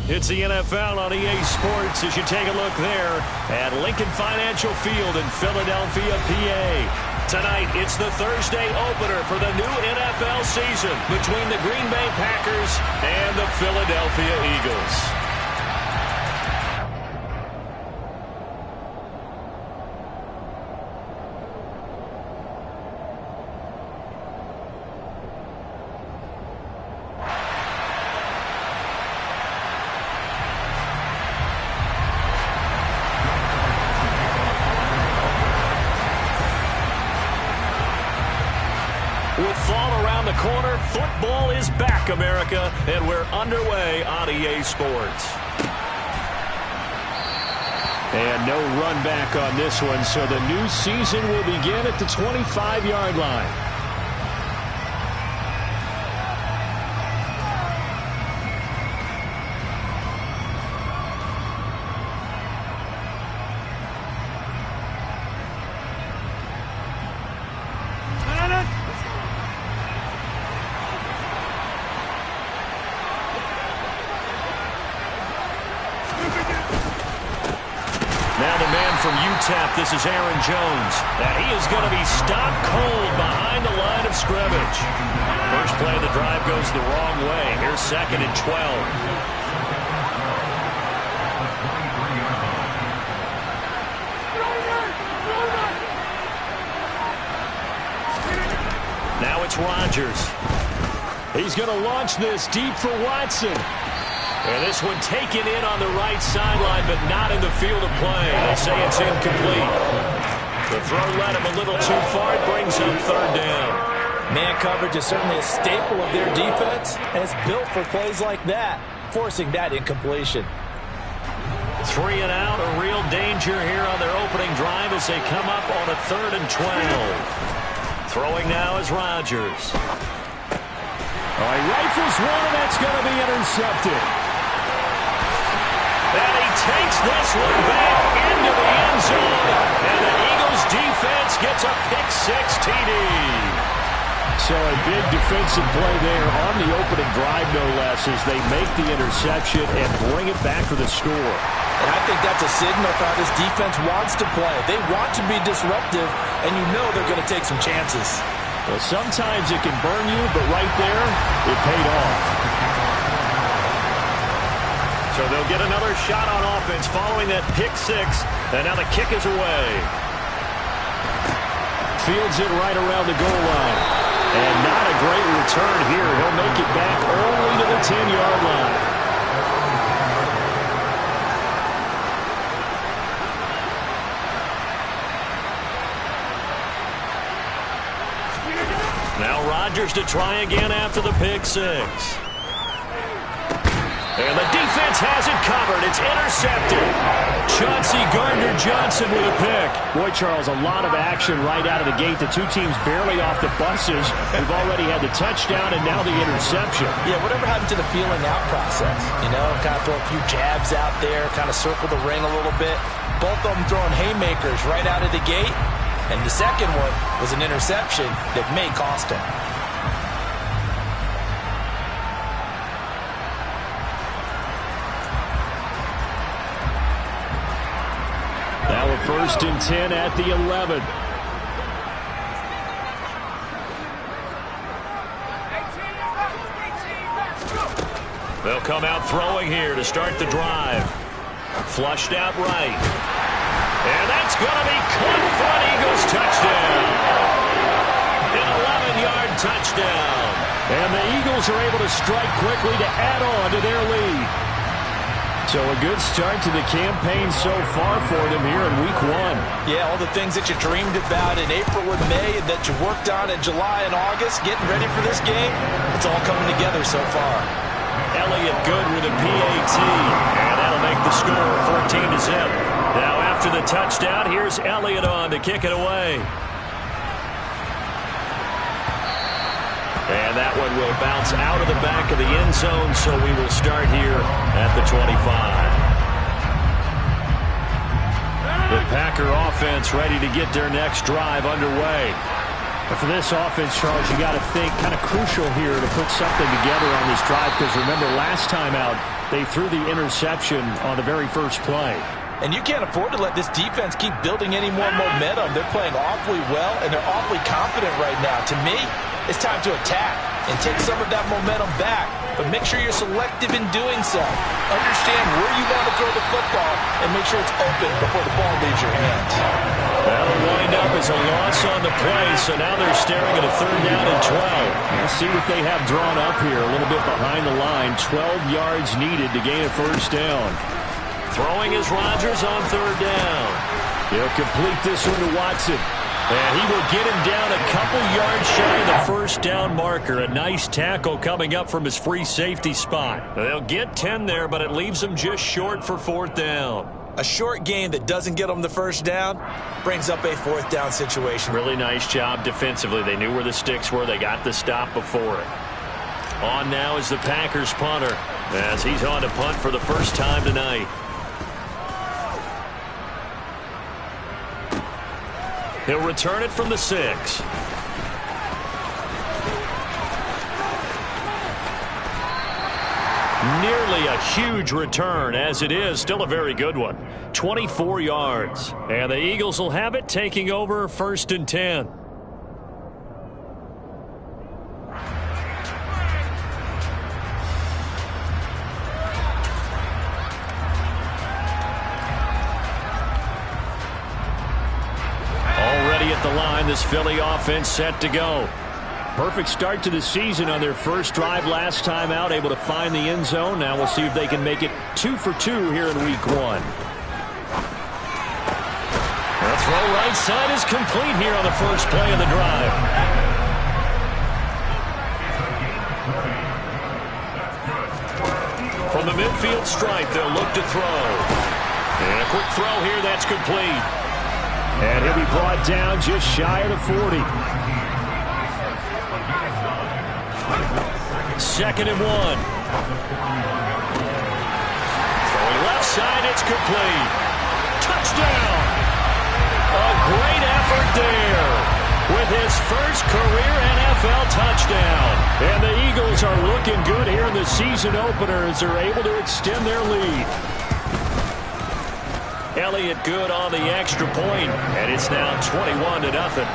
It's the NFL on EA Sports as you take a look there at Lincoln Financial Field in Philadelphia, PA. Tonight, it's the Thursday opener for the new NFL season between the Green Bay Packers and the Philadelphia Eagles. With fall around the corner, football is back, America, and we're underway on EA Sports. And no run back on this one, so the new season will begin at the 25-yard line. This is Aaron Jones. And he is going to be stopped cold behind the line of scrimmage. First play of the drive goes the wrong way. Here's 2nd and 12. Now it's Rodgers. He's going to launch this deep for Watson. And this one taken in on the right sideline, but not in the field of play. They say it's incomplete. The throw led him a little too far. It brings up 3rd down. Man coverage is certainly a staple of their defense, and it's built for plays like that, forcing that incompletion. 3 and out, a real danger here on their opening drive as they come up on a 3rd and 12. Throwing now is Rodgers. All right, rifles one, and that's going to be intercepted. And he takes this one back into the end zone. And the Eagles defense gets a pick-6 TD. So a big defensive play there on the opening drive, no less, as they make the interception and bring it back for the score. And I think that's a signal for how this defense wants to play. They want to be disruptive, and you know they're going to take some chances. Well, sometimes it can burn you, but right there, it paid off. So they'll get another shot on offense following that pick-6, and now the kick is away. Fields it right around the goal line. And not a great return here. He'll make it back only to the 10-yard line. Now Rodgers to try again after the pick-6. And the defense has it covered. It's intercepted. Chauncey Gardner-Johnson with a pick. Boy, Charles, a lot of action right out of the gate. The two teams barely off the buses. We've already had the touchdown and now the interception. Yeah, whatever happened to the feeling out process? You know, kind of throw a few jabs out there, kind of circle the ring a little bit. Both of them throwing haymakers right out of the gate. And the second one was an interception that may cost him. Now a 1st and 10 at the 11. They'll come out throwing here to start the drive. Flushed out right. And that's going to be caught for an Eagles touchdown. An 11-yard touchdown. And the Eagles are able to strike quickly to add on to their lead. So a good start to the campaign so far for them here in Week 1. Yeah, all the things that you dreamed about in April and May and that you worked on in July and August, getting ready for this game, it's all coming together so far. Elliott good with a PAT, and that'll make the score 14-0. Now after the touchdown, here's Elliott on to kick it away. And that one will bounce out of the back of the end zone, so we will start here at the 25. The Packer offense ready to get their next drive underway. But for this offense, Charles, you got to think kind of crucial here to put something together on this drive, because remember last time out, They threw the interception on the very first play. And you can't afford to let this defense keep building any more momentum. They're playing awfully well, and they're awfully confident right now. To me, it's time to attack and take some of that momentum back, but make sure you're selective in doing so. Understand where you want to throw the football and make sure it's open before the ball leaves your hands. That'll wind up as a loss on the play, so now they're staring at a 3rd down and 12. We'll see what they have drawn up here, a little bit behind the line. 12 yards needed to gain a 1st down. Throwing is Rodgers on 3rd down. He'll complete this one to Watson. And he will get him down a couple yards shy of the 1st down marker. A nice tackle coming up from his free safety spot. They'll get 10 there, but it leaves them just short for 4th down. A short gain that doesn't get them the 1st down brings up a 4th down situation. Really nice job defensively. They knew where the sticks were. They got the stop before it. On now is the Packers punter as he's on to punt for the first time tonight. He'll return it from the 6. Nearly a huge return, as it is still a very good one. 24 yards. And the Eagles will have it, taking over 1st and 10. Already at the line, this Philly offense set to go. Perfect start to the season on their first drive last time out, able to find the end zone. Now we'll see if they can make it 2 for 2 here in week 1. The throw right side is complete here on the first play of the drive. From the midfield stripe, they'll look to throw. And a quick throw here, that's complete. And he'll be brought down just shy of the 40. 2nd and 1. Throwing left side, it's complete. Touchdown! A great effort there with his first career NFL touchdown. And the Eagles are looking good here in the season opener as they're able to extend their lead. Elliott good on the extra point, and it's now 21-0.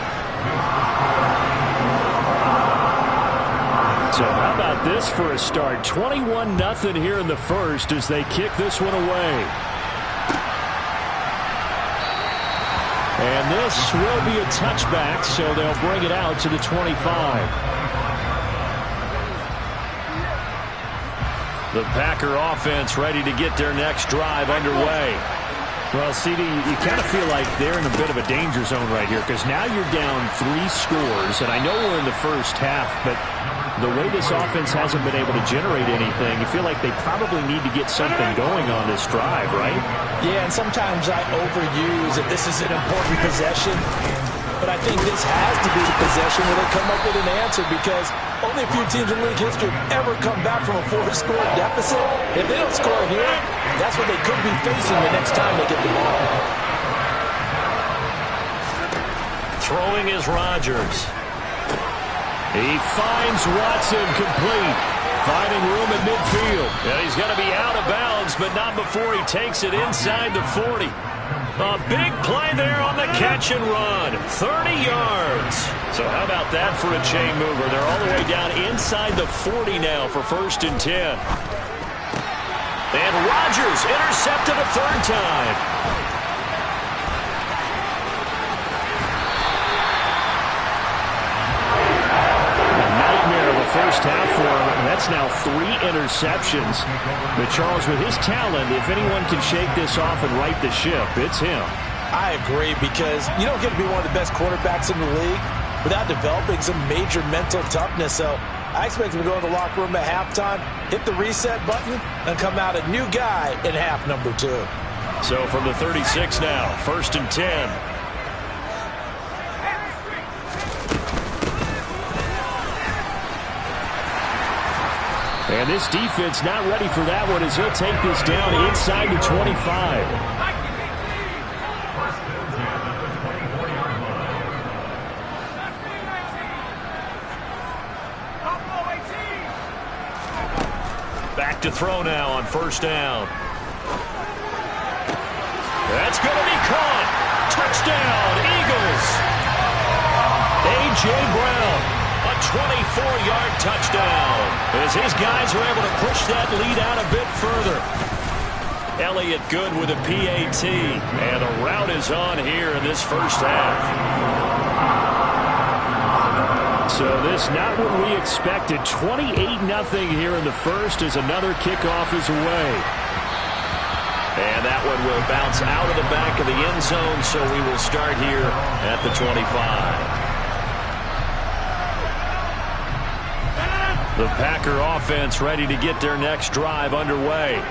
So how about this for a start? 21-0 here in the first as they kick this one away. And this will be a touchback, so they'll bring it out to the 25. The Packer offense ready to get their next drive underway. Well, CD, you kind of feel like they're in a bit of a danger zone right here because now you're down 3 scores, and I know we're in the first half, but the way this offense hasn't been able to generate anything, you feel like they probably need to get something going on this drive, right? Yeah, and sometimes I overuse that this is an important possession, but I think this has to be the possession where they come up with an answer because only a few teams in league history have ever come back from a 4-score deficit. If they don't score here, that's what they could be facing the next time they get the ball. Throwing is Rodgers. He finds Watson complete. Finding room at midfield. And he's going to be out of bounds, but not before he takes it inside the 40. A big play there on the catch and run. 30 yards. So how about that for a chain mover? They're all the way down inside the 40 now for 1st and 10. And Rodgers intercepted a 3rd time. First half for him, and that's now 3 interceptions. But Charles, with his talent, if anyone can shake this off and right the ship, it's him. I agree because you don't get to be one of the best quarterbacks in the league without developing some major mental toughness. So I expect him to go to the locker room at halftime, hit the reset button, and come out a new guy in half number 2. So from the 36 now, 1st and 10. And this defense not ready for that one as he'll take this down inside the 25. back to throw now on first down. That's going to be caught. Touchdown, Eagles. A.J. Brown, a 24-yard touchdown, as his guys are able to push that lead out a bit further. Elliott good with a PAT, and the route is on here in this first half. So this not what we expected. 28-0 here in the first as another kickoff is away. And that one will bounce out of the back of the end zone, so we will start here at the 25. The Packer offense ready to get their next drive underway.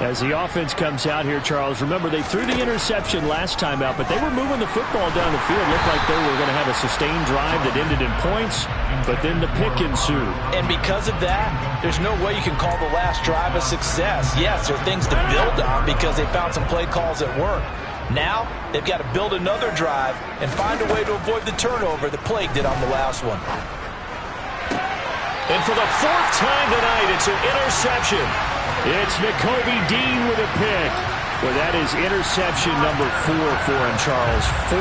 As the offense comes out here, Charles, remember they threw the interception last time out, but they were moving the football down the field. Looked like they were going to have a sustained drive that ended in points, but then the pick ensued. And because of that, there's no way you can call the last drive a success. Yes, there are things to build on because they found some play calls that work. Now, they've got to build another drive and find a way to avoid the turnover that plagued it on the last one. And for the fourth time tonight, it's an interception. It's Nakobe Dean with a pick. Well, that is interception number 4 for him, Charles. 4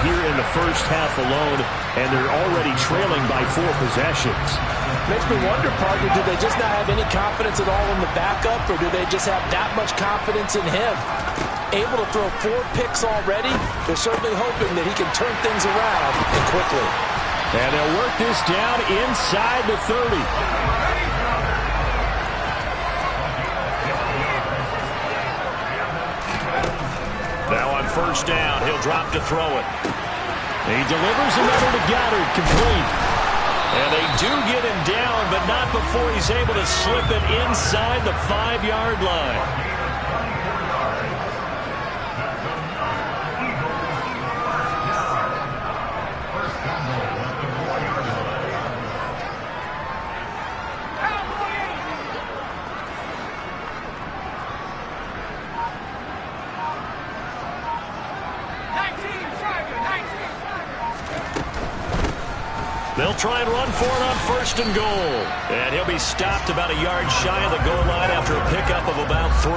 here in the first half alone, and they're already trailing by 4 possessions. Makes me wonder, partner, do they just not have any confidence at all in the backup, or do they just have that much confidence in him? Able to throw 4 picks already, they're certainly hoping that he can turn things around and quickly. And they'll work this down inside the 30. Now on first down, he'll drop to throw it. He delivers another to Goddard, complete. And they do get him down, but not before he's able to slip it inside the 5-yard line. They'll try and run for it on first and goal. And he'll be stopped about a yard shy of the goal line after a pickup of about 3.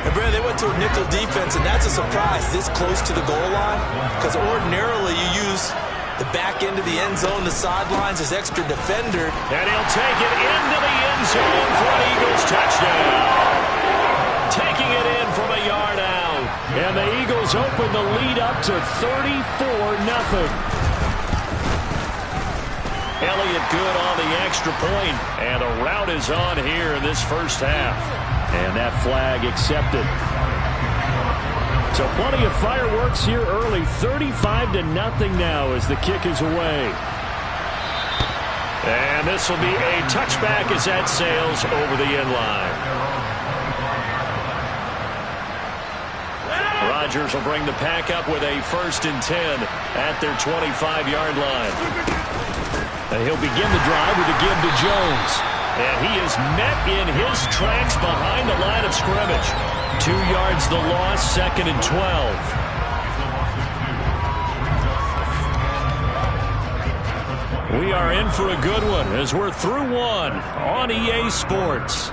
And Brad, they went to a nickel defense, and that's a surprise this close to the goal line, because ordinarily you use the back end of the end zone, the sidelines as extra defender. And he'll take it into the end zone for an Eagles touchdown. Taking it in from a yard out. And the Eagles open the lead up to 34-0. Elliott good on the extra point, and the route is on here in this first half. And that flag accepted. So plenty of fireworks here early. 35-0 now as the kick is away. And this will be a touchback as that sails over the end line. Rodgers will bring the pack up with a 1st and 10 at their 25-yard line. And he'll begin the drive with a give to Jones. And he is met in his tracks behind the line of scrimmage. 2 yards the loss, 2nd and 12. We are in for a good one as we're through one on EA Sports.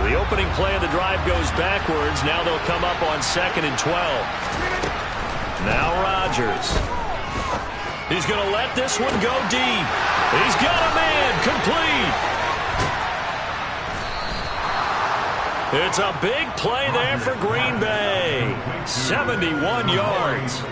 The opening play of the drive goes backwards. Now they'll come up on 2nd and 12. Now Rodgers. He's going to let this one go deep. He's got a man complete. It's a big play there for Green Bay. 71 yards.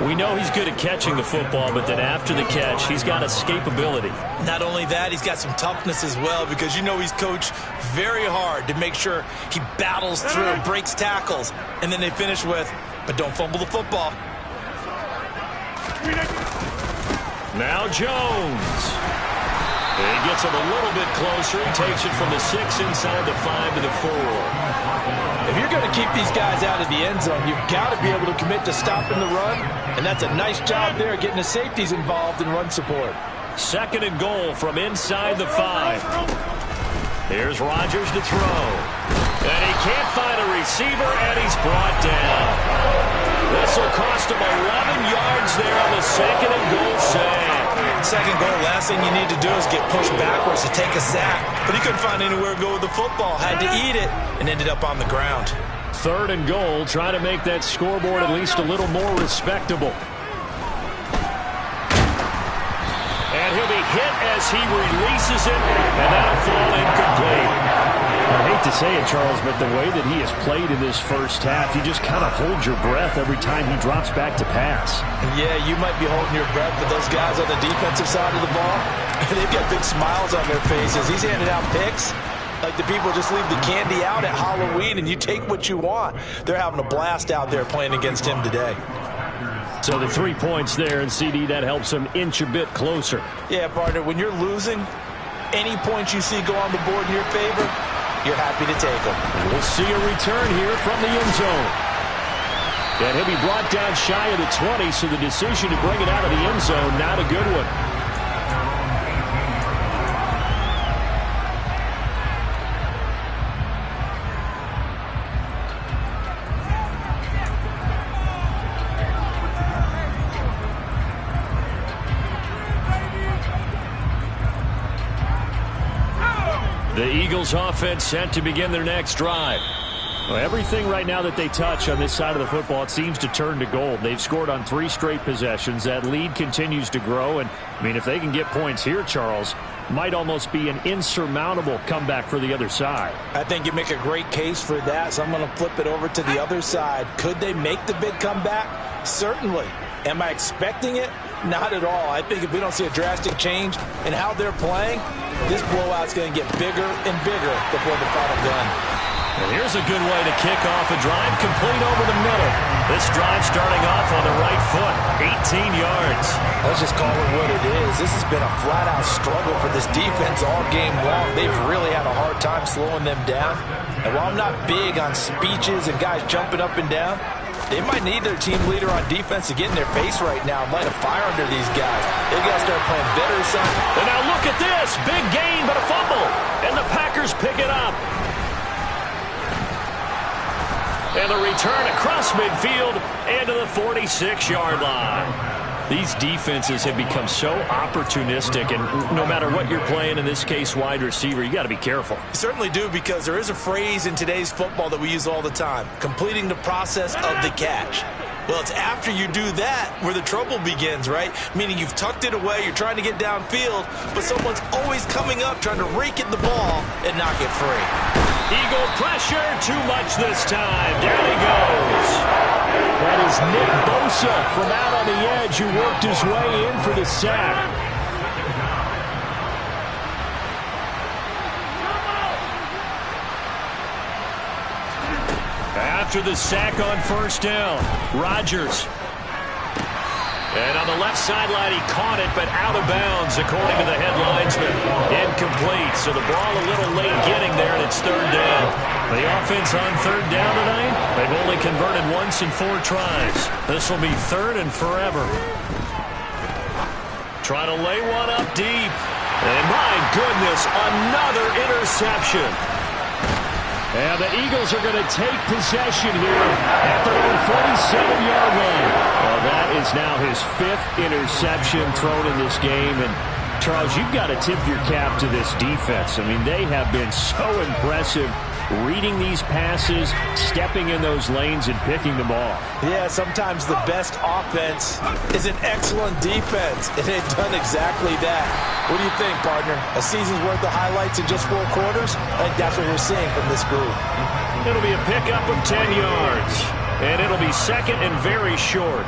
We know he's good at catching the football, but then after the catch, he's got escapability. Not only that, he's got some toughness as well, because you know he's coached very hard to make sure he battles through, breaks tackles, and then they finish with, but don't fumble the football. Now Jones. He gets him a little bit closer. He takes it from the 6 inside the 5 to the 4. If you're going to keep these guys out of the end zone, you've got to be able to commit to stopping the run, and that's a nice job there getting the safeties involved in run support. 2nd and goal from inside the 5. Here's Rodgers to throw. And he can't find a receiver, and he's brought down. This will cost him 11 yards there on the second and goal save. Second goal, last thing you need to do is get pushed backwards to take a sack. But he couldn't find anywhere to go with the football. Had to eat it and ended up on the ground. Third and goal, trying to make that scoreboard at least a little more respectable. And he'll be hit as he releases it, and that'll fall incomplete. I hate to say it, Charles, but the way that he has played in this first half, you just kind of hold your breath every time he drops back to pass. Yeah, you might be holding your breath, but those guys on the defensive side of the ball, they've got big smiles on their faces. He's handing out picks like the people just leave the candy out at Halloween and you take what you want. They're having a blast out there playing against him today. So the 3 points there, and CD, that helps him inch a bit closer. Yeah, partner, when you're losing, any points you see go on the board in your favor, you're happy to take them. We'll see a return here from the end zone. And he'll be brought down shy of the 20, so the decision to bring it out of the end zone, not a good one. The Eagles offense set to begin their next drive. Well, everything right now that they touch on this side of the football, it seems to turn to gold. They've scored on 3 straight possessions. That lead continues to grow. And, I mean, if they can get points here, Charles, might almost be an insurmountable comeback for the other side. I think you make a great case for that, so I'm going to flip it over to the other side. Could they make the big comeback? Certainly. Am I expecting it? Not at all. I think if we don't see a drastic change in how they're playing, this blowout's going to get bigger and bigger before the final gun. And here's a good way to kick off a drive, complete over the middle. This drive starting off on the right foot, 18 yards. Let's just call it what it is. This has been a flat-out struggle for this defense all game long. They've really had a hard time slowing them down. And while I'm not big on speeches and guys jumping up and down, they might need their team leader on defense to get in their face right now and light a fire under these guys. They got to start playing better, son. And now look at this. Big gain, but a fumble. And the Packers pick it up. And the return across midfield and to the 46-yard line. These defenses have become so opportunistic, and no matter what you're playing, in this case wide receiver, you got to be careful. You certainly do, because there is a phrase in today's football that we use all the time, completing the process of the catch. Well, it's after you do that where the trouble begins, right? Meaning you've tucked it away, you're trying to get downfield, but someone's always coming up trying to rake at the ball and knock it free. Eagle pressure, too much this time. Down he goes. That is Nick Bosa from out on the edge who worked his way in for the sack. After the sack on first down, Rodgers. And on the left sideline, he caught it, but out of bounds, according to the head linesman. Incomplete, so the ball a little late getting there, and it's third down. The offense on third down tonight, they've only converted once in 4 tries. This will be third and forever. Trying to lay one up deep. And my goodness, another interception. And the Eagles are going to take possession here at their own 47-yard line. Well, that is now his 5th interception thrown in this game. And, Charles, you've got to tip your cap to this defense. I mean, they have been so impressive reading these passes, stepping in those lanes, and picking them off. Yeah, sometimes the best offense is an excellent defense, and they've done exactly that. What do you think, partner? A season's worth of highlights in just 4 quarters? I think that's what we're seeing from this group. It'll be a pickup of 10 yards, and it'll be second and very short.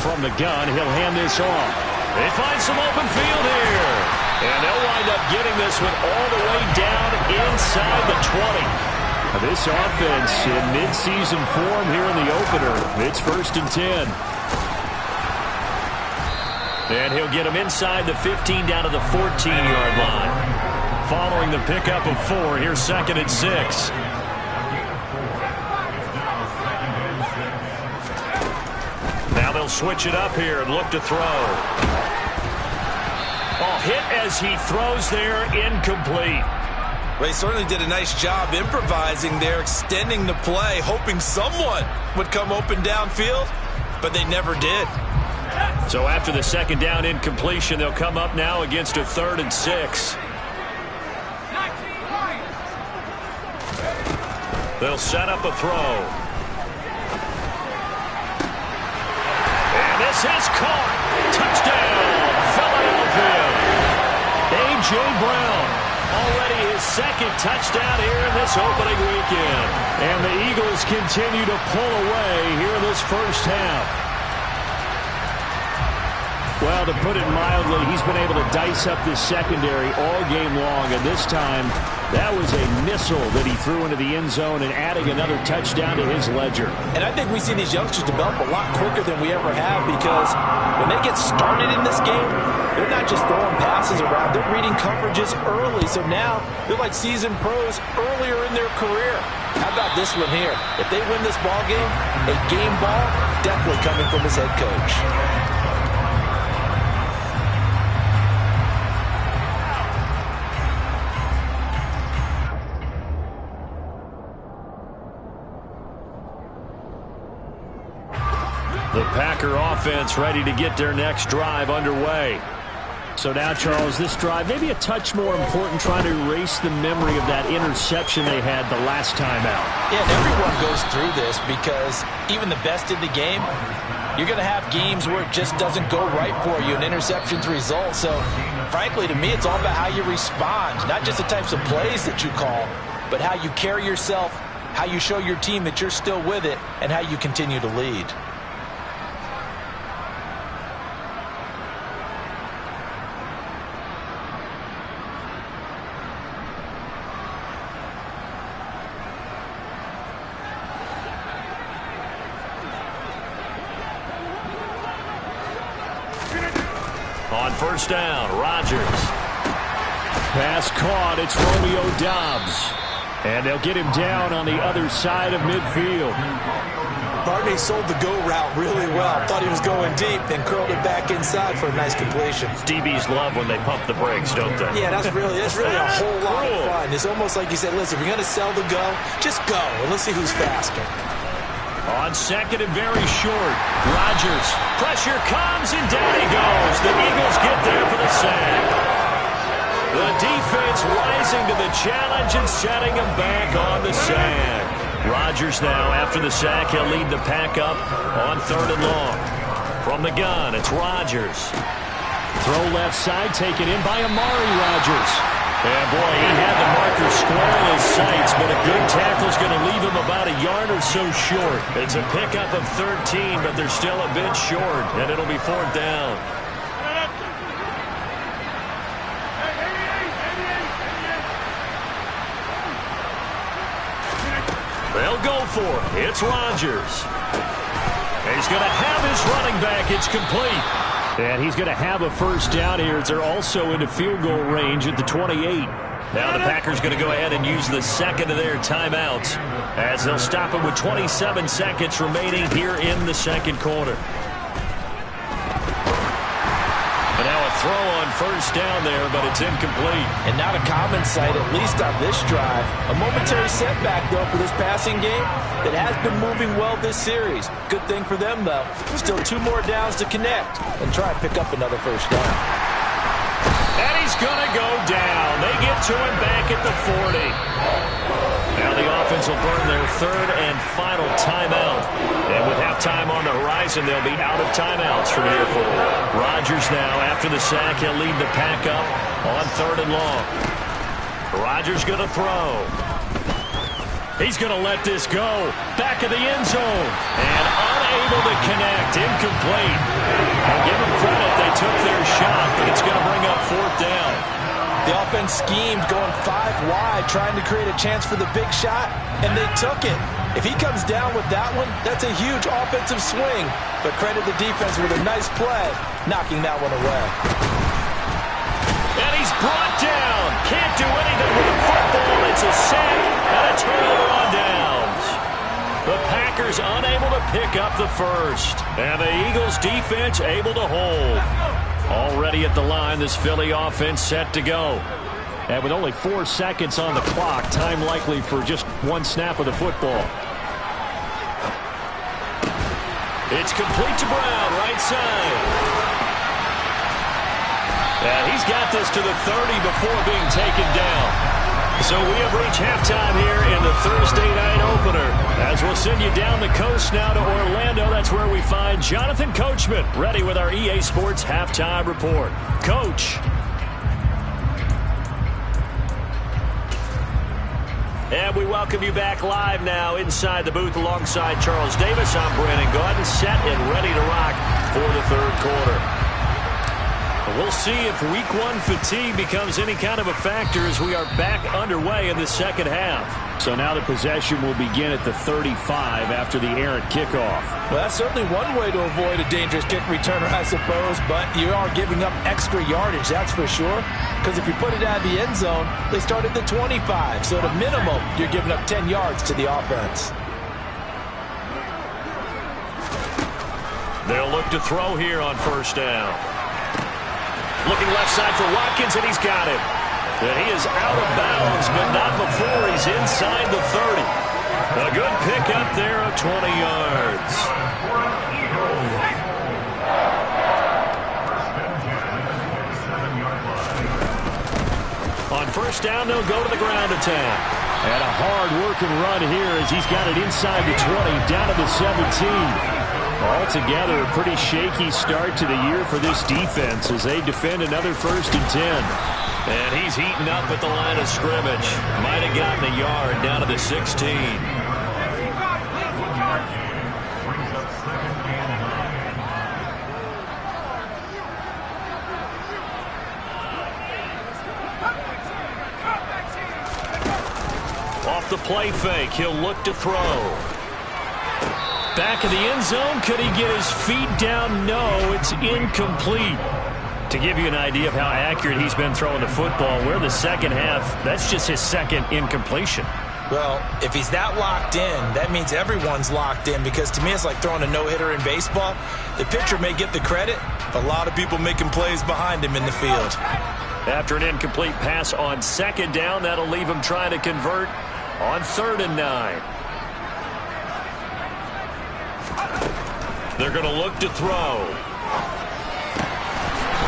From the gun, he'll hand this off. They find some open field here. And they'll wind up getting this one all the way down inside the 20. This offense in midseason form here in the opener. It's 1st and 10. And he'll get him inside the 15 down to the 14-yard line. Following the pickup of 4, here's 2nd and 6. Now they'll switch it up here and look to throw. Oh, hit as he throws there, incomplete. Well, he certainly did a nice job improvising there, extending the play, hoping someone would come open downfield, but they never did. So after the second down incompletion, they'll come up now against a 3rd and 6. They'll set up a throw. And this is caught. Touchdown, Philadelphia. A.J. Brown, already his second touchdown here in this opening weekend. And the Eagles continue to pull away here in this first half. Well, to put it mildly, he's been able to dice up this secondary all game long, and this time that was a missile that he threw into the end zone and adding another touchdown to his ledger. And I think we see these youngsters develop a lot quicker than we ever have, because when they get started in this game, they're not just throwing passes around, they're reading coverages early. So now they're like seasoned pros earlier in their career. How about this one here? If they win this ball game, a game ball definitely coming from his head coach. The Packer offense ready to get their next drive underway. So now, Charles, this drive maybe a touch more important, trying to erase the memory of that interception they had the last time out. Yeah, and everyone goes through this, because even the best in the game, you're going to have games where it just doesn't go right for you, and interceptions result. So, frankly, to me, it's all about how you respond, not just the types of plays that you call, but how you carry yourself, how you show your team that you're still with it, and how you continue to lead. On first down, Rodgers. Pass caught. It's Romeo Doubs. And they'll get him down on the other side of midfield. Barney sold the go route really well. Thought he was going deep, then curled it back inside for a nice completion. DBs love when they pump the brakes, don't they? Yeah, that's really a whole lot of fun. It's almost like you said, listen, if you're going to sell the go, just go, and let's see who's faster. On second and very short, Rodgers. Pressure comes, and down he goes. The Eagles get there for the sack. The defense rising to the challenge and setting him back on the sack. Rodgers now, after the sack, he'll lead the pack up on 3rd and long. From the gun, it's Rodgers. Throw left side, taken in by Amari Rodgers. And boy, he had the marker square in his sights, but a good tackle's going to leave him about a yard or so short. It's a pickup of 13, but they're still a bit short, and it'll be 4th down. They'll go for it. It's Rodgers. He's going to have his running back. It's complete. And he's going to have a first down here as they're also into field goal range at the 28. Now the Packers going to go ahead and use the second of their timeouts, as they'll stop it with 27 seconds remaining here in the second quarter. And now a throw on first down there, but it's incomplete. And not a common sight, at least on this drive. A momentary setback, though, for this passing game that has been moving well this series. Good thing for them, though. Still 2 more downs to connect and try and pick up another first down. And he's going to go down. They get to him back at the 40. Now the offense will burn their 3rd and final timeout. And with halftime on the horizon, they'll be out of timeouts from here forward. Rodgers now, after the sack, he'll lead the pack up on 3rd and long. Rodgers going to throw. He's going to let this go. Back of the end zone. And unable to connect. Incomplete. I'll give them credit. They took their shot, but it's going to bring up 4th down. The offense schemed, going 5 wide, trying to create a chance for the big shot, and they took it. If he comes down with that one, that's a huge offensive swing. But credit the defense with a nice play, knocking that one away. And he's brought down. Can't do anything with the football. It's a sack and a turnover on downs. The Packers unable to pick up the first. And the Eagles defense able to hold. Already at the line, this Philly offense set to go. And with only 4 seconds on the clock, time likely for just one snap of the football. It's complete to Brown, right side. And he's got this to the 30 before being taken down. So we have reached halftime here in the Thursday night opener. As we'll send you down the coast now to Orlando, that's where we find Jonathan Coachman, ready with our EA Sports halftime report. Coach. And we welcome you back live now inside the booth alongside Charles Davis. I'm Brandon Gaudin, set and ready to rock for the third quarter. We'll see if Week 1 fatigue becomes any kind of a factor as we are back underway in the second half. So now the possession will begin at the 35 after the errant kickoff. Well, that's certainly one way to avoid a dangerous kick returner, I suppose, but you are giving up extra yardage, that's for sure. Because if you put it out of the end zone, they start at the 25. So at a minimum, you're giving up 10 yards to the offense. They'll look to throw here on first down. Looking left side for Watkins, and he's got him. And he is out of bounds, but not before he's inside the 30. A good pickup there of 20 yards. On first down, they'll go to the ground attack. And a hard-working run here as he's got it inside the 20, down to the 17. Altogether, a pretty shaky start to the year for this defense as they defend another 1st and 10. And he's heating up at the line of scrimmage. Might have gotten a yard down to the 16. Off the play fake, he'll look to throw. Back of the end zone, could he get his feet down? No, it's incomplete. To give you an idea of how accurate he's been throwing the football, we're the second half. That's just his second incompletion. Well, if he's that locked in, that means everyone's locked in, because to me it's like throwing a no-hitter in baseball. The pitcher may get the credit, a lot of people making plays behind him in the field. After an incomplete pass on second down, that'll leave him trying to convert on 3rd and 9. They're going to look to throw.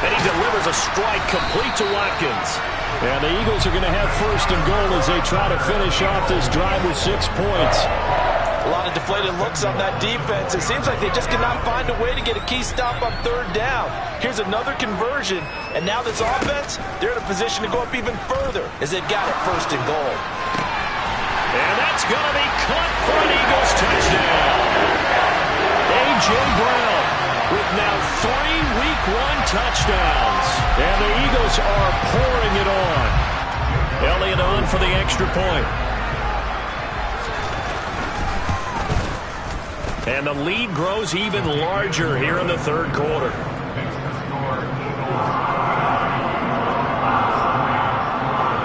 And he delivers a strike complete to Watkins. And the Eagles are going to have 1st and goal as they try to finish off this drive with 6 points. A lot of deflated looks on that defense. It seems like they just cannot find a way to get a key stop on 3rd down. Here's another conversion. And now this offense, they're in a position to go up even further as they've got it 1st and goal. And that's going to be caught for an Eagles touchdown. A.J. Brown with now 3 Week 1 touchdowns. And the Eagles are pouring it on. Elliott on for the extra point. And the lead grows even larger here in the 3rd quarter.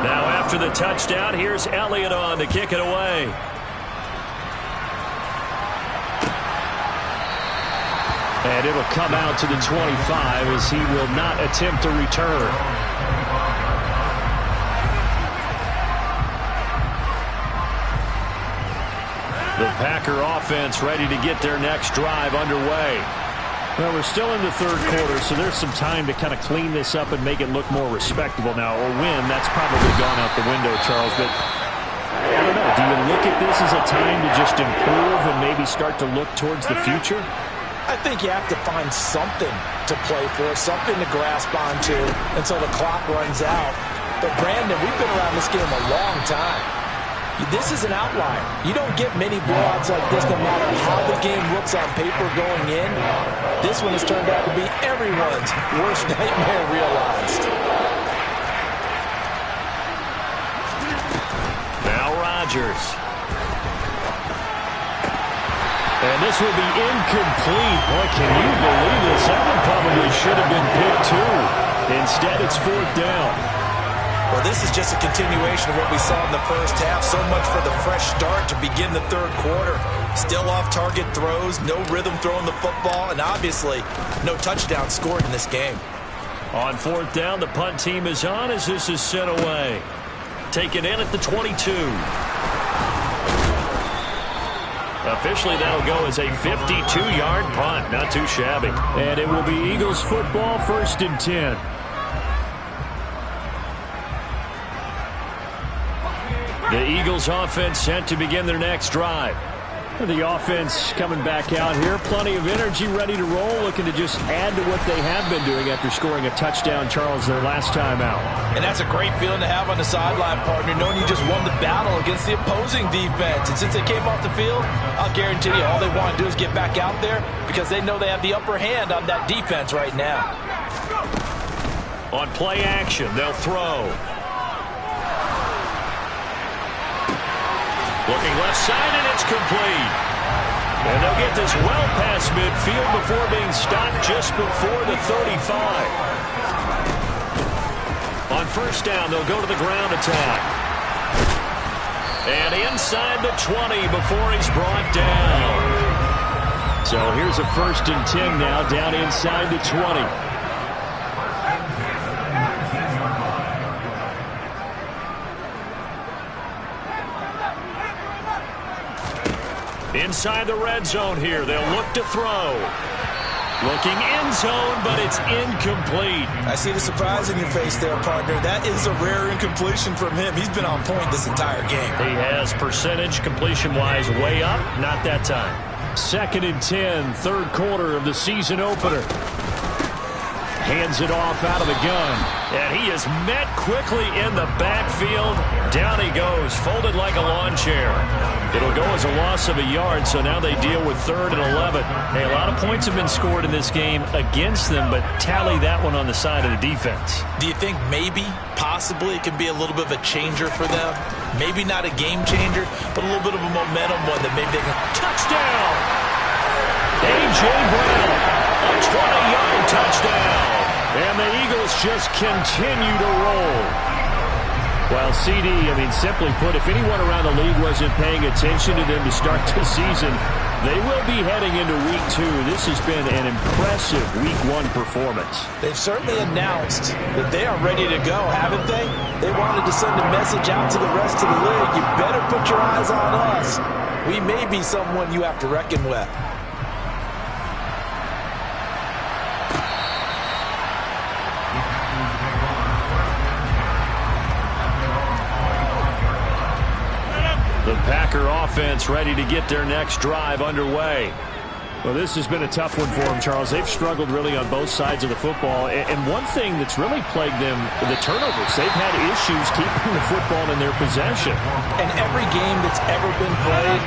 Now after the touchdown, here's Elliott on to kick it away. And it'll come out to the 25 as he will not attempt to return. The Packer offense ready to get their next drive underway. Well, we're still in the 3rd quarter, so there's some time to kind of clean this up and make it look more respectable now. Or win, that's probably gone out the window, Charles. But I don't know. Do you look at this as a time to just improve and maybe start to look towards the future? I think you have to find something to play for, something to grasp onto until the clock runs out. But, Brandon, we've been around this game a long time. This is an outlier. You don't get many blowouts like this no matter how the game looks on paper going in. This one has turned out to be everyone's worst nightmare realized. Now Rodgers. And this will be incomplete. Boy, can you believe this? That one probably should have been picked too. Instead, it's 4th down. Well, this is just a continuation of what we saw in the first half. So much for the fresh start to begin the 3rd quarter. Still off-target throws, no rhythm throwing the football, and obviously no touchdown scored in this game. On fourth down, the punt team is on as this is sent away. Taken in at the 22. Officially, that'll go as a 52-yard punt. Not too shabby. And it will be Eagles football, 1st and 10. The Eagles offense set to begin their next drive. The offense coming back out here. Plenty of energy, ready to roll, looking to just add to what they have been doing after scoring a touchdown, Charles, their last time out. And that's a great feeling to have on the sideline, partner, knowing you just won the battle against the opposing defense. And since they came off the field, I'll guarantee you all they want to do is get back out there because they know they have the upper hand on that defense right now. On play action, they'll throw. Looking left side, and it's complete. And they'll get this well past midfield before being stopped just before the 35. On first down, they'll go to the ground attack. And inside the 20 before he's brought down. So here's a 1st and 10 now, down inside the 20. Inside the red zone here, they'll look to throw. Looking end zone, but it's incomplete. I see the surprise in your face there, partner. That is a rare incompletion from him. He's been on point this entire game. He has percentage completion-wise way up, not that time. 2nd and 10, 3rd quarter of the season opener. Hands it off out of the gun. And he is met quickly in the backfield. Down he goes, folded like a lawn chair. It'll go as a loss of a yard, so now they deal with 3rd and 11. Hey, a lot of points have been scored in this game against them, but tally that one on the side of the defense. Do you think maybe, possibly, it can be a little bit of a changer for them? Maybe not a game changer, but a little bit of a momentum one that maybe they can... Touchdown! A.J. Brown, a 20-yard touchdown. And the Eagles just continue to roll. Well, CD, simply put, if anyone around the league wasn't paying attention to them to start the season, they will be heading into Week 2. This has been an impressive Week 1 performance. They've certainly announced that they are ready to go, haven't they? They wanted to send a message out to the rest of the league. You better put your eyes on us. We may be someone you have to reckon with. The Packer offense ready to get their next drive underway. Well, this has been a tough one for them, Charles. They've struggled really on both sides of the football. And one thing that's really plagued them, the turnovers. They've had issues keeping the football in their possession. And every game that's ever been played,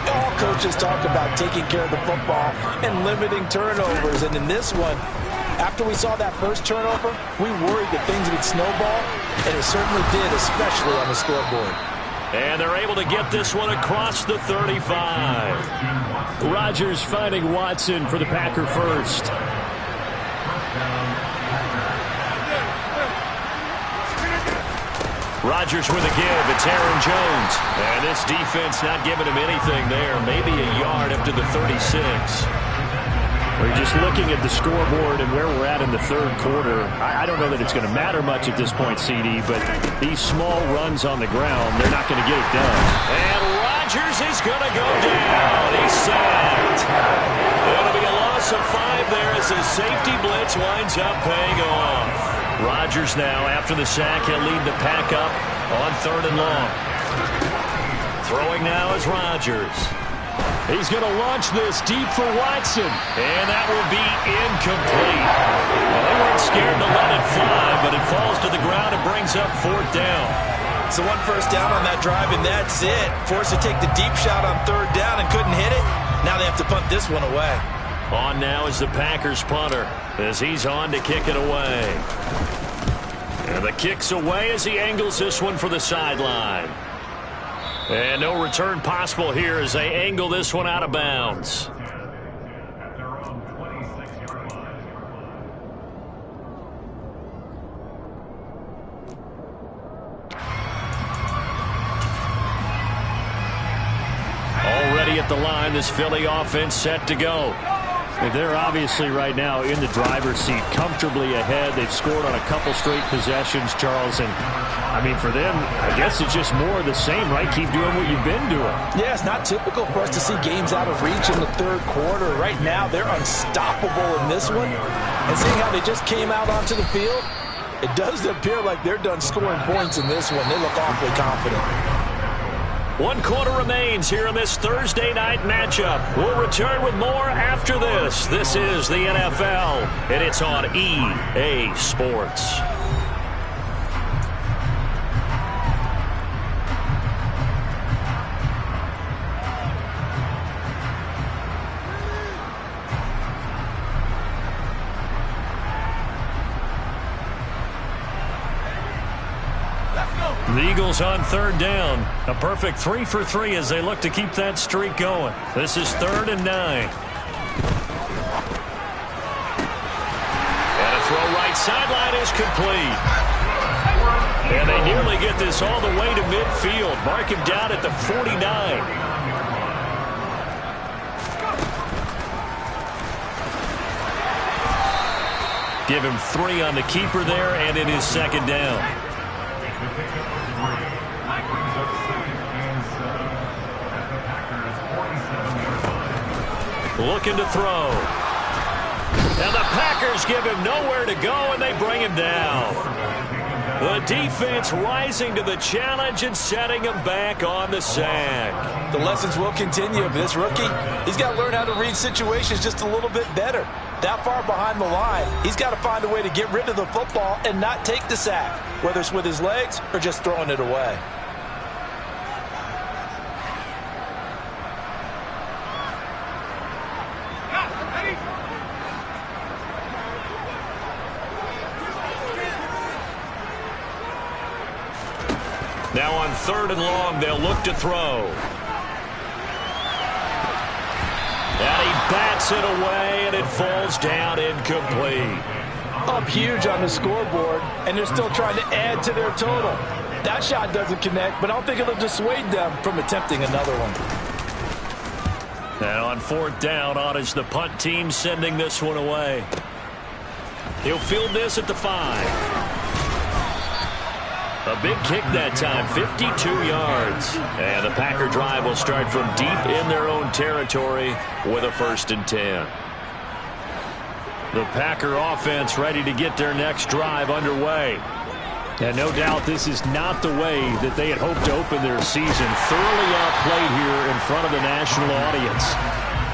all coaches talk about taking care of the football and limiting turnovers. And in this one, after we saw that first turnover, we worried that things would snowball, and it certainly did, especially on the scoreboard. And they're able to get this one across the 35. Rodgers finding Watson for the Packer first. Rodgers with a give. It's Aaron Jones. And this defense not giving him anything there. Maybe a yard up to the 36. We're just looking at the scoreboard and where we're at in the 3rd quarter. I don't know that it's going to matter much at this point, CD, but these small runs on the ground, they're not going to get it done. And Rodgers is going to go down. He's sacked. It'll be a loss of 5 there as his safety blitz winds up paying off. Rodgers now, after the sack, he'll lead the pack up on 3rd and long. Throwing now is Rodgers. He's going to launch this deep for Watson. And that will be incomplete. Well, they weren't scared to let it fly, but it falls to the ground and brings up 4th down. So 1 first down on that drive, and that's it. Forced to take the deep shot on 3rd down and couldn't hit it. Now they have to punt this one away. On now is the Packers punter as he's on to kick it away. And the kick's away as he angles this one for the sideline. And no return possible here as they angle this one out of bounds. Already at the line, this Philly offense set to go. They're obviously right now in the driver's seat, comfortably ahead. They've scored on a couple straight possessions, Charles. And, I mean, for them, I guess it's just more of the same, right? Keep doing what you've been doing. Yeah, it's not typical for us to see games out of reach in the third quarter. Right now, they're unstoppable in this one. And seeing how they just came out onto the field, it does appear like they're done scoring points in this one. They look awfully confident. 1 quarter remains here in this Thursday night matchup. We'll return with more after this. This is the NFL, and it's on EA Sports. The Eagles on third down. A perfect 3 for 3 as they look to keep that streak going. This is 3rd and 9. And a throw right sideline is complete. And they nearly get this all the way to midfield. Mark him down at the 49. Give him 3 on the keeper there, and it is 2nd down. Looking to throw. And the Packers give him nowhere to go, and they bring him down. The defense rising to the challenge and setting him back on the sack. The lessons will continue. This rookie, he's got to learn how to read situations just a little bit better. That far behind the line, he's got to find a way to get rid of the football and not take the sack, whether it's with his legs or just throwing it away. Now on 3rd and long, they'll look to throw. And he bats it away, and it falls down incomplete. Up huge on the scoreboard, and they're still trying to add to their total. That shot doesn't connect, but I don't think it'll dissuade them from attempting another one. And on 4th down, on is the punt team sending this one away. He'll field this at the 5. A big kick that time, 52 yards. And the Packer drive will start from deep in their own territory with a 1st and 10. The Packer offense ready to get their next drive underway. And no doubt this is not the way that they had hoped to open their season. Thoroughly outplayed here in front of the national audience.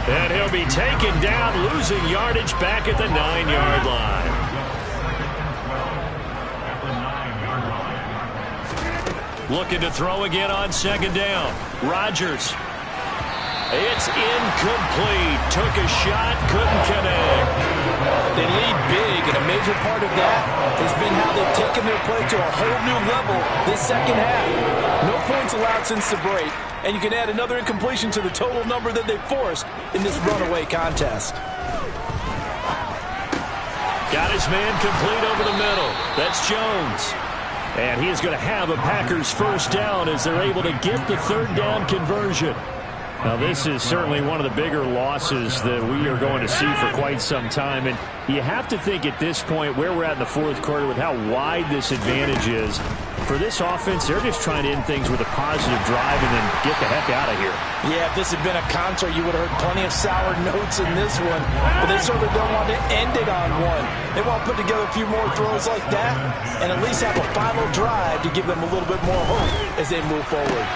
And he'll be taken down, losing yardage back at the 9-yard line. Looking to throw again on 2nd down. Rodgers. It's incomplete. Took a shot, couldn't connect. They lead big, and a major part of that has been how they've taken their play to a whole new level this 2nd half. No points allowed since the break, and you can add another incompletion to the total number that they've forced in this runaway contest. Got his man complete over the middle. That's Jones. And he is going to have a Packers 1st down as they're able to get the 3rd down conversion. Now, this is certainly one of the bigger losses that we are going to see for quite some time. And you have to think at this point where we're at in the 4th quarter with how wide this advantage is. For this offense, they're just trying to end things with a positive drive and then get the heck out of here. Yeah, if this had been a concert, you would have heard plenty of sour notes in this one. But they certainly don't want to end it on one. They want to put together a few more throws like that and at least have a final drive to give them a little bit more hope as they move forward.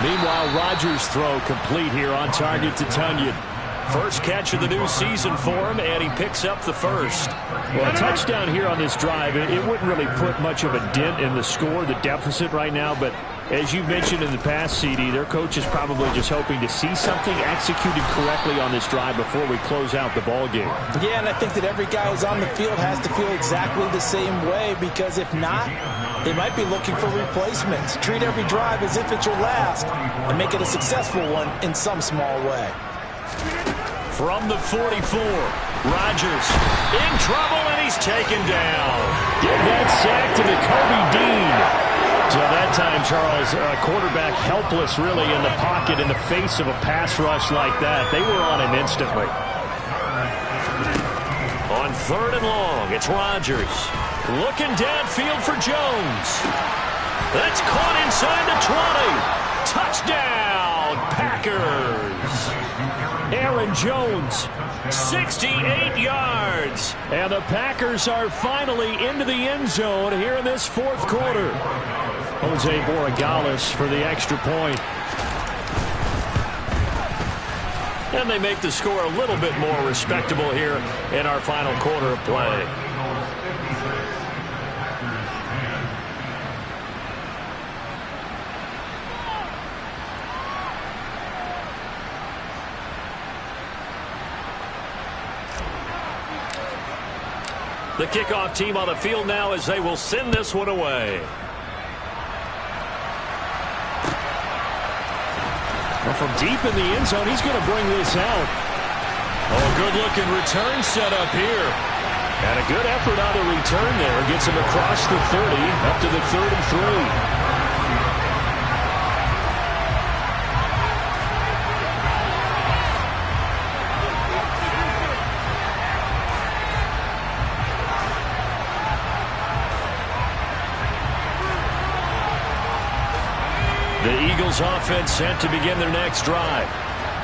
Meanwhile, Rodgers' throw complete here on target to Tunyon. First catch of the new season for him, and he picks up the 1st. Well, a touchdown here on this drive, it wouldn't really put much of a dent in the score, the deficit right now, but as you mentioned in the past, CD, their coach is probably just hoping to see something executed correctly on this drive before we close out the ball game. Yeah, and I think that every guy who's on the field has to feel exactly the same way, because if not, they might be looking for replacements. Treat every drive as if it's your last and make it a successful one in some small way. From the 44, Rodgers in trouble, and he's taken down. Give that sack to Kobe Dean. So that time, Charles, quarterback helpless really in the pocket in the face of a pass rush like that. They were on him instantly. 3rd and long. It's Rodgers. Looking downfield for Jones. That's caught inside the 20. Touchdown, Packers. Aaron Jones, 68 yards. And the Packers are finally into the end zone here in this 4th quarter. Jose Borregales for the extra point. And they make the score a little bit more respectable here in our final quarter of play. The kickoff team on the field now as they will send this one away. Well, from deep in the end zone, he's going to bring this out. Oh, good-looking return set up here. And a good effort on the return there. Gets him across the 30, up to the 33. The Eagles offense set to begin their next drive.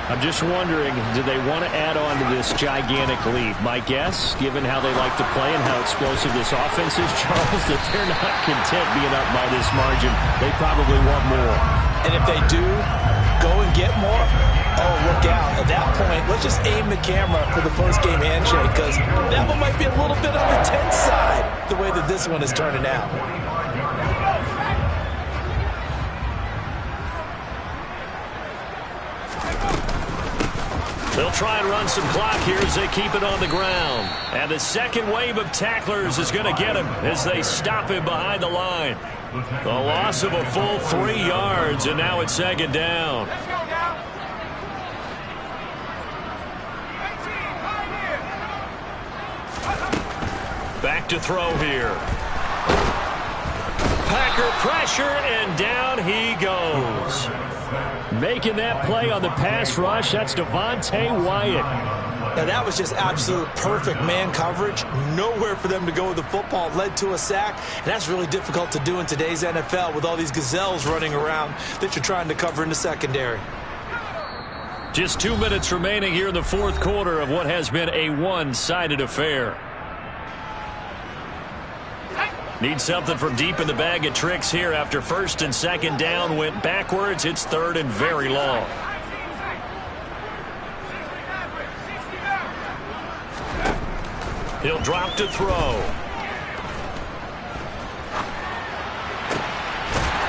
I'm just wondering, do they want to add on to this gigantic lead? My guess, given how they like to play and how explosive this offense is, Charles, that they're not content being up by this margin. They probably want more. And if they do go and get more, oh, look out. At that point, let's just aim the camera for the post-game handshake, because that one might be a little bit on the tense side, the way that this one is turning out. They'll try and run some clock here as they keep it on the ground. And the second wave of tacklers is going to get him as they stop him behind the line. The loss of a full 3 yards, and now it's 2nd down. Back to throw here. Packer pressure, and down he goes. Making that play on the pass rush, that's Devontae Wyatt. Now that was just absolute perfect man coverage. Nowhere for them to go with the football. Led to a sack, and that's really difficult to do in today's NFL with all these gazelles running around that you're trying to cover in the secondary. Just 2 minutes remaining here in the 4th quarter of what has been a one-sided affair. Need something from deep in the bag of tricks here after 1st and 2nd down went backwards. It's 3rd and very long. He'll drop to throw.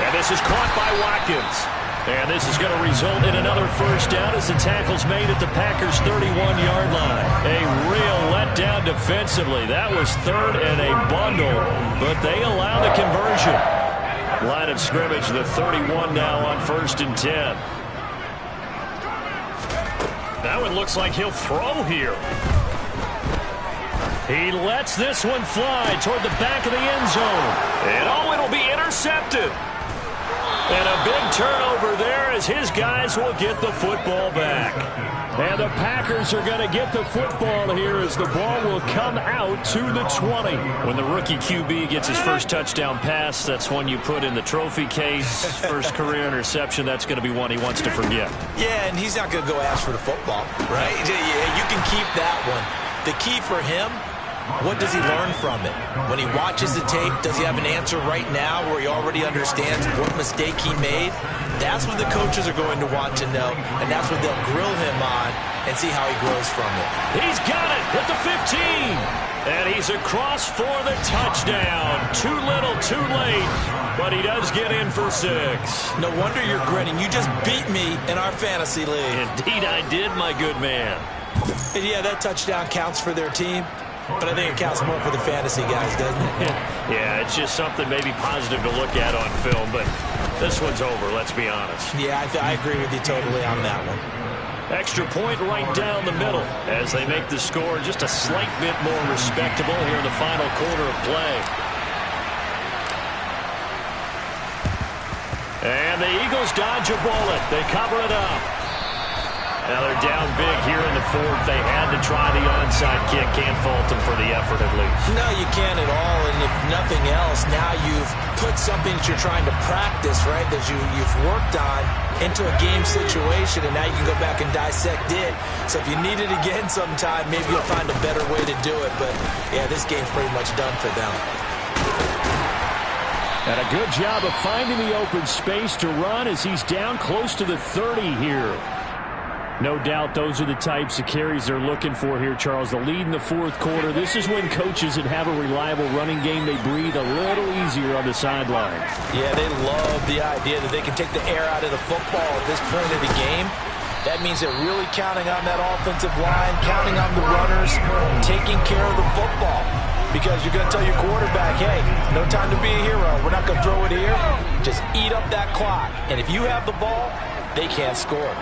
And this is caught by Watkins. And this is going to result in another 1st down as the tackle's made at the Packers' 31-yard line. A real letdown defensively. That was 3rd and a bundle, but they allow the conversion. Line of scrimmage, the 31 now on 1st and 10. That one looks like he'll throw here. He lets this one fly toward the back of the end zone. And oh, it'll be intercepted. And a big turnover there as his guys will get the football back. And the Packers are going to get the football here as the ball will come out to the 20. When the rookie QB gets his first touchdown pass, that's one you put in the trophy case. First career interception, that's going to be one he wants to forget. Yeah, and he's not going to go ask for the football, right? Yeah, you can keep that one. The key for him, what does he learn from it? When he watches the tape, does he have an answer right now where he already understands what mistake he made? That's what the coaches are going to want to know, and that's what they'll grill him on and see how he grows from it. He's got it at the 15. And he's across for the touchdown. Too little, too late, but he does get in for 6. No wonder you're grinning. You just beat me in our fantasy league. Indeed I did, my good man. And yeah, that touchdown counts for their team. But I think it counts more for the fantasy guys, doesn't it? Yeah, it's just something maybe positive to look at on film, but this one's over, let's be honest. Yeah, I agree with you totally on that one. Extra point right down the middle as they make the score just a slight bit more respectable here in the final quarter of play. And the Eagles dodge a bullet. They cover it up. Now they're down big here in the fourth. They had to try the onside kick. Can't fault them for the effort at least. No, you can't at all. And if nothing else, now you've put something that you're trying to practice, right, that you've worked on into a game situation, and now you can go back and dissect it. So if you need it again sometime, maybe you'll find a better way to do it. But, yeah, this game's pretty much done for them. And a good job of finding the open space to run as he's down close to the 30 here. No doubt those are the types of carries they're looking for here, Charles. The lead in the fourth quarter. This is when coaches that have a reliable running game, they breathe a little easier on the sideline. Yeah, they love the idea that they can take the air out of the football at this point of the game. That means they're really counting on that offensive line, counting on the runners, taking care of the football. Because you're going to tell your quarterback, hey, no time to be a hero. We're not going to throw it here. Just eat up that clock. And if you have the ball, they can't score.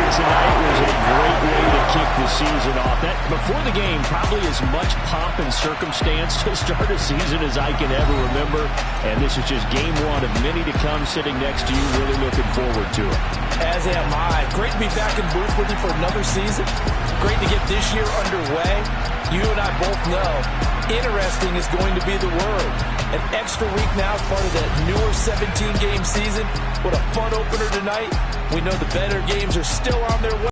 Tonight was a great way to kick the season off. That before the game, probably as much pomp and circumstance to start a season as I can ever remember. And this is just game one of many to come. Sitting next to you, really looking forward to it. As am I. Great to be back in booth with you for another season. Great to get this year underway. You and I both know interesting is going to be the word. An extra week now as part of that newer 17-game season. What a fun opener tonight. We know the better games are still on their way.